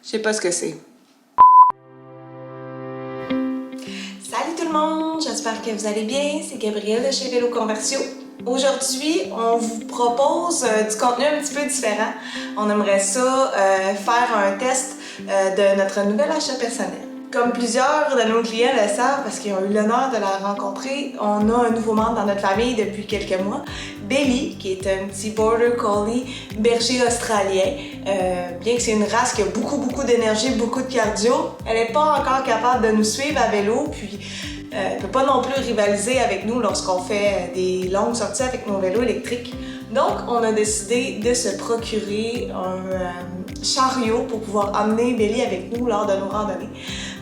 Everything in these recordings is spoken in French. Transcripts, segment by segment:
Je sais pas ce que c'est. Salut tout le monde, j'espère que vous allez bien. C'est Gabrielle de chez Vélo Convertio. Aujourd'hui, on vous propose du contenu un petit peu différent. On aimerait ça faire un test de notre nouvel achat personnel. Comme plusieurs de nos clients le savent, parce qu'ils ont eu l'honneur de la rencontrer, on a un nouveau membre dans notre famille depuis quelques mois, Belly, qui est un petit Border Collie berger australien. Bien que c'est une race qui a beaucoup d'énergie, beaucoup de cardio, elle n'est pas encore capable de nous suivre à vélo, puis elle ne peut pas non plus rivaliser avec nous lorsqu'on fait des longues sorties avec nos vélos électriques. Donc, on a décidé de se procurer un chariot pour pouvoir emmener Belly avec nous lors de nos randonnées.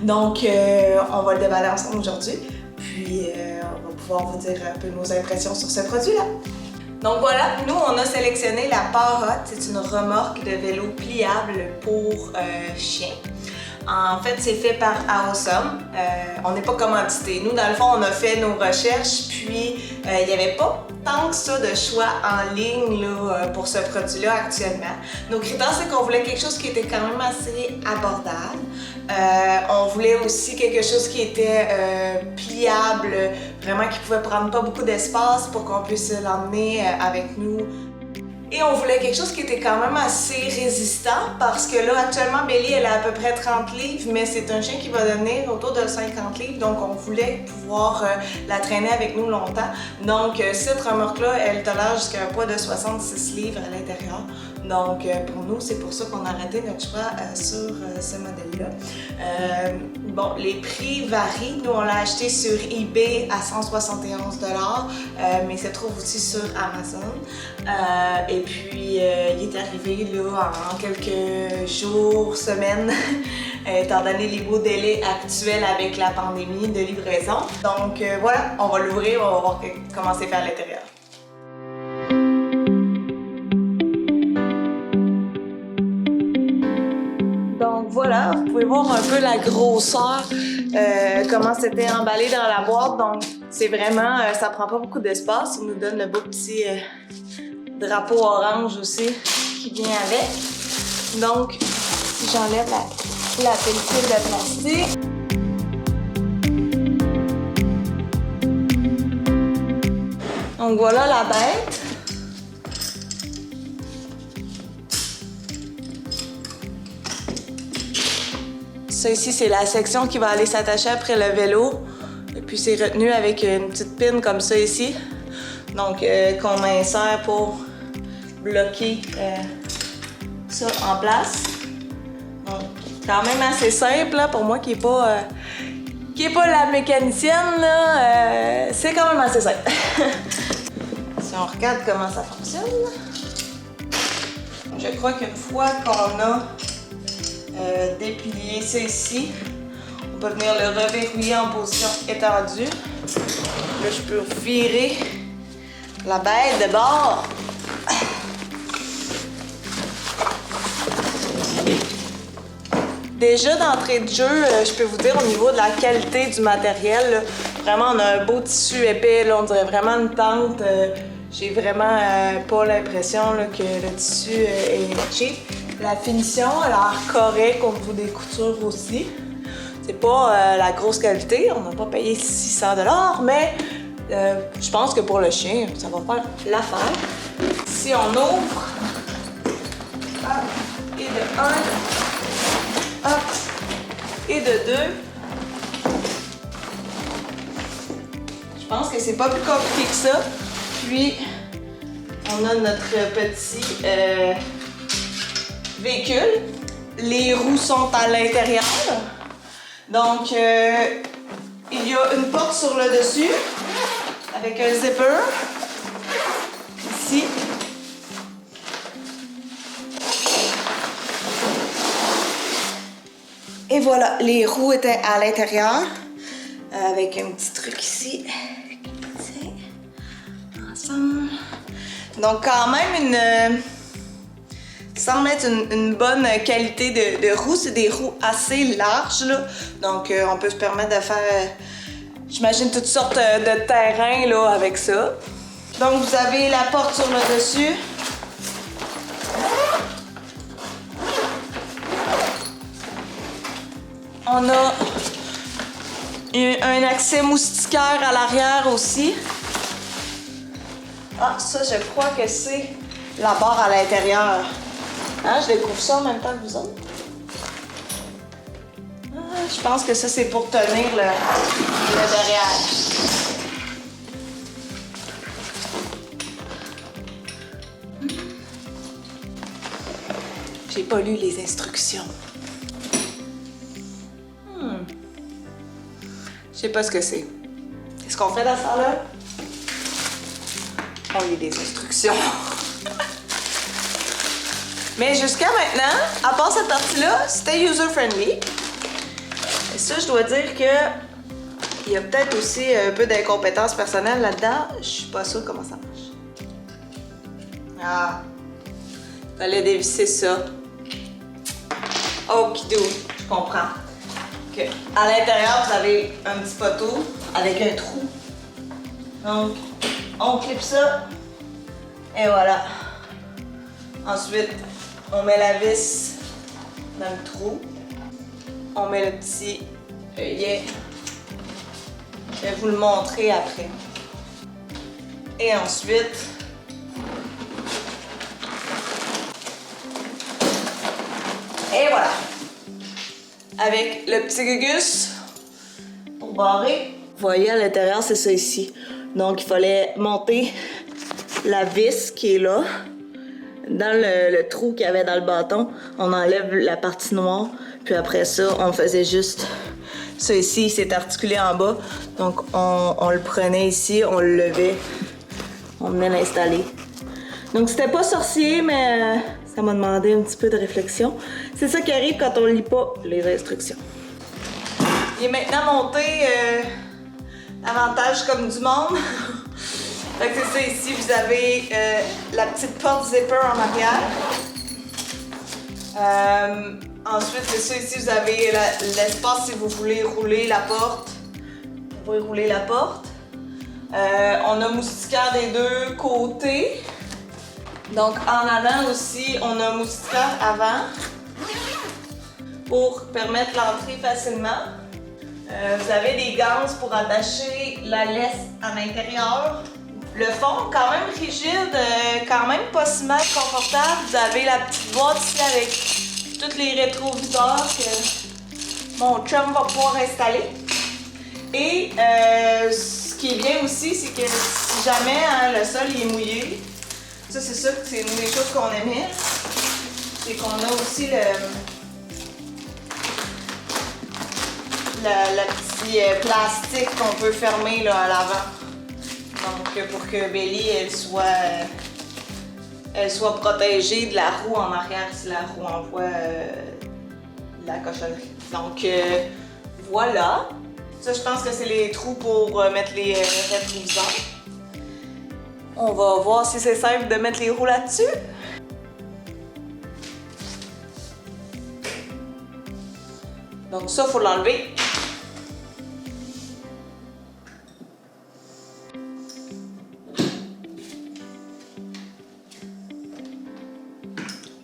Donc, on va le déballer ensemble aujourd'hui. Puis, on va pouvoir vous dire un peu nos impressions sur ce produit-là. Donc voilà, nous, on a sélectionné la Parrot. C'est une remorque de vélo pliable pour chiens. En fait, c'est fait par Awesome. On n'est pas commandité. Nous, dans le fond, on a fait nos recherches, puis il n'y avait pas tant que ça de choix en ligne là, pour ce produit-là actuellement. Nos critères, c'est qu'on voulait quelque chose qui était quand même assez abordable. On voulait aussi quelque chose qui était pliable, vraiment qui pouvait prendre pas beaucoup d'espace pour qu'on puisse l'emmener avec nous. Et on voulait quelque chose qui était quand même assez résistant parce que là, actuellement, Belly, elle a à peu près 30 livres, mais c'est un chien qui va devenir autour de 50 livres, donc on voulait pouvoir la traîner avec nous longtemps. Donc, cette remorque-là, elle tolère jusqu'à un poids de 66 livres à l'intérieur. Donc, pour nous, c'est pour ça qu'on a arrêté notre choix sur ce modèle-là. Bon, les prix varient. Nous, on l'a acheté sur eBay à 171 $, mais il se trouve aussi sur Amazon. Et puis, il est arrivé là, en quelques jours, semaines, étant donné les beaux délais actuels avec la pandémie de livraison. Donc, voilà, on va l'ouvrir, on va voir comment c'est fait à l'intérieur. Donc voilà, vous pouvez voir un peu la grosseur, comment c'était emballé dans la boîte. Donc c'est vraiment, ça prend pas beaucoup d'espace. Il nous donne le beau petit drapeau orange aussi qui vient avec. Donc si j'enlève la pellicule de plastique. Donc voilà la bête. Ça ici, c'est la section qui va aller s'attacher après le vélo. Et puis c'est retenu avec une petite pine comme ça ici. Donc qu'on insère pour bloquer ça en place. Donc quand même assez simple là, pour moi qui est pas la mécanicienne là, c'est quand même assez simple. Si on regarde comment ça fonctionne, je crois qu'une fois qu'on a déplier ça ici, on peut venir le reverrouiller en position étendue. Là, je peux virer la bête de bord. Déjà d'entrée de jeu, je peux vous dire au niveau de la qualité du matériel, là, vraiment on a un beau tissu épais, là, on dirait vraiment une tente. J'ai vraiment pas l'impression que le tissu est cheap. La finition, elle a l'air correcte au niveau des coutures aussi. C'est pas la grosse qualité, on n'a pas payé 600 $, mais je pense que pour le chien, ça va faire l'affaire. Si on ouvre, hop, et de 1, hop, et de 2, je pense que c'est pas plus compliqué que ça. Puis, on a notre petit véhicule. Les roues sont à l'intérieur. Donc, il y a une porte sur le dessus avec un zipper ici. Et voilà, les roues étaient à l'intérieur avec un petit truc ici qui tient ensemble. Donc, quand même semble être une bonne qualité de roues. C'est des roues assez larges, là. Donc, on peut se permettre de faire, j'imagine, toutes sortes de terrains là, avec ça. Donc, vous avez la porte sur le dessus. On a un accès moustiquaire à l'arrière aussi. Ah, ça, je crois que c'est la barre à l'intérieur. Hein, je découvre ça en même temps que vous autres. Ah, je pense que ça, c'est pour tenir le derrière. J'ai pas lu les instructions. Je sais pas ce que c'est. Qu'est-ce qu'on fait dans ça là? On lit des instructions. Mais jusqu'à maintenant, à part cette partie-là, c'était user-friendly. Et ça, je dois dire que il y a peut-être aussi un peu d'incompétence personnelle là-dedans. Je suis pas sûre comment ça marche. Ah, fallait dévisser ça. Okidou, je comprends. Que à l'intérieur, vous avez un petit poteau avec un trou. Donc, on clip ça. Et voilà. Ensuite, on met la vis dans le trou. On met le petit œillet. Je vais vous le montrer après. Et ensuite, et voilà. Avec le petit gugus pour barrer. Vous voyez, à l'intérieur, c'est ça ici. Donc, il fallait monter la vis qui est là. Dans le trou qu'il y avait dans le bâton, on enlève la partie noire. Puis après ça, on faisait juste ça ici. Il s'est articulé en bas. Donc, on le prenait ici, on le levait. On venait l'installer. Donc, c'était pas sorcier, mais ça m'a demandé un petit peu de réflexion. C'est ça qui arrive quand on lit pas les instructions. Il est maintenant monté davantage comme du monde. Fait que c'est ça ici, vous avez la petite porte zipper en arrière. Ensuite, c'est ça ici, vous avez l'espace si vous voulez rouler la porte. Vous pouvez rouler la porte. On a moustiquaire des deux côtés. Donc en avant aussi, on a moustiquaire avant pour permettre l'entrée facilement. Vous avez des ganses pour attacher la laisse à l'intérieur. Le fond, quand même rigide, quand même pas si mal confortable. Vous avez la petite boîte ici avec tous les rétroviseurs que mon chum va pouvoir installer. Et ce qui est bien aussi, c'est que si jamais hein, le sol est mouillé, ça c'est ça, c'est une des choses qu'on aimait, c'est qu'on a aussi le petit plastique qu'on peut fermer là, à l'avant. Donc pour que Belly elle soit protégée de la roue en arrière si la roue envoie la cochonnerie. Donc voilà. Ça, je pense que c'est les trous pour mettre les rétroviseurs. On va voir si c'est simple de mettre les roues là-dessus. Donc ça, il faut l'enlever.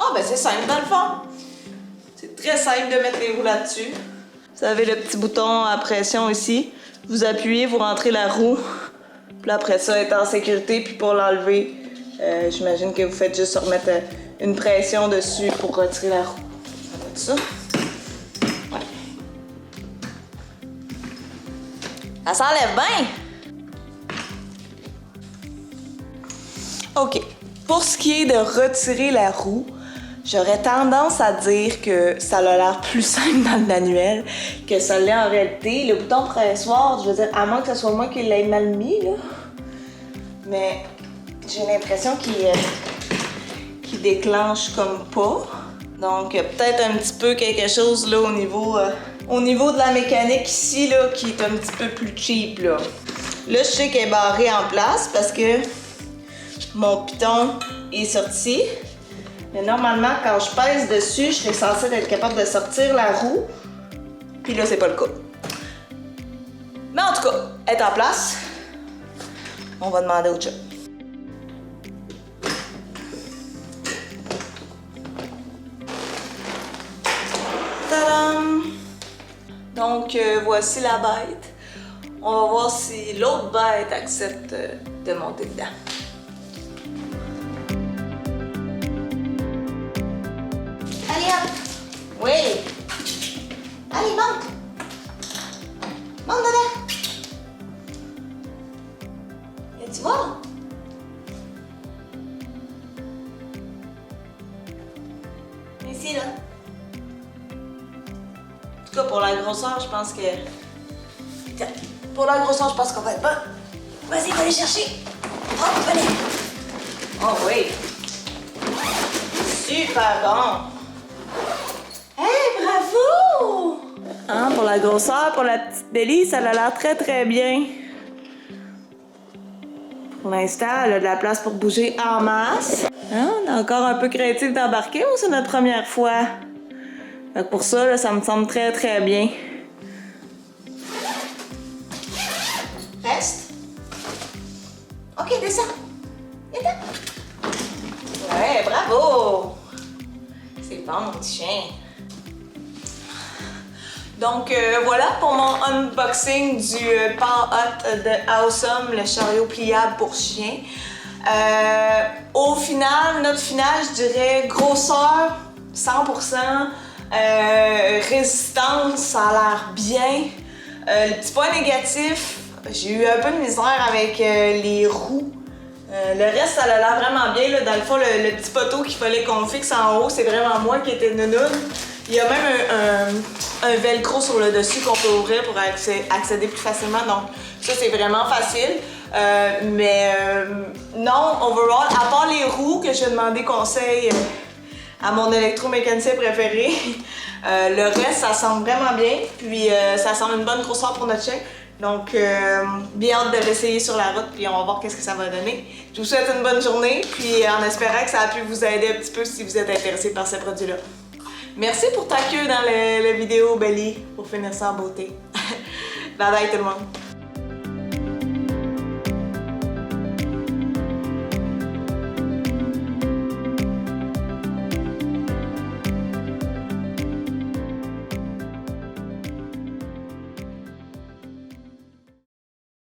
Ah, ben c'est simple dans le fond. C'est très simple de mettre les roues là-dessus. Vous avez le petit bouton à pression ici. Vous appuyez, vous rentrez la roue. Puis après ça, elle est en sécurité. Puis pour l'enlever, j'imagine que vous faites juste remettre une pression dessus pour retirer la roue. Ça va être ça. Ouais. Ça s'enlève bien! OK. Pour ce qui est de retirer la roue, j'aurais tendance à dire que ça a l'air plus simple dans le manuel que ça l'est en réalité. Le bouton pressoir, je veux dire, à moins que ce soit moi qui l'ai mal mis, là. Mais j'ai l'impression qu'il déclenche comme pas. Donc, peut-être un petit peu quelque chose là au niveau de la mécanique ici, là, qui est un petit peu plus cheap, là. Là, je sais qu'elle est barrée en place parce que mon piton est sorti. Mais normalement, quand je pèse dessus, je serais censée être capable de sortir la roue. Puis là, c'est pas le cas. Mais en tout cas, elle est en place. On va demander au chum. Tadam! Donc, voici la bête. On va voir si l'autre bête accepte de monter dedans. Allez, hop! Oui! Allez, monte! Monte dedans! Et tu vois? Ici, là. En tout cas, pour la grosseur, je pense que... Tiens, pour la grosseur, je pense qu'on va être bon. Vas-y, va aller chercher. Oh, venez. Oh oui. Super bon. Hey, bravo! Hein, pour la grosseur, pour la petite Belly, ça a l'air très très bien. Pour l'instant, elle a de la place pour bouger en masse. Hein, on est encore un peu créatif d'embarquer ou c'est notre première fois? Fait que pour ça, là, ça me semble très très bien. Reste. Ok, descends. Viens là. Ouais, bravo. C'est bon, mon petit chien. Donc voilà pour mon unboxing du Paw Hut de Awesome, le chariot pliable pour chien. Au final, notre final, je dirais grosseur 100%, résistance, ça a l'air bien. Le petit point négatif, j'ai eu un peu de misère avec les roues. Le reste, ça a l'air vraiment bien. Là. Dans le fond, le petit poteau qu'il fallait qu'on fixe en haut, c'est vraiment moi qui étais nounoune. Il y a même un velcro sur le dessus qu'on peut ouvrir pour accéder plus facilement. Donc, ça, c'est vraiment facile. Non, overall, à part les roues que j'ai demandé conseil à mon électromécanicien préféré, le reste, ça semble vraiment bien. Puis, ça semble une bonne grosseur pour notre chien. Donc, bien hâte de l'essayer sur la route, puis on va voir qu'est-ce que ça va donner. Je vous souhaite une bonne journée, puis en espérant que ça a pu vous aider un petit peu si vous êtes intéressé par ce produit-là. Merci pour ta queue dans la vidéo, Belly, pour finir ça en beauté. Bye bye tout le monde!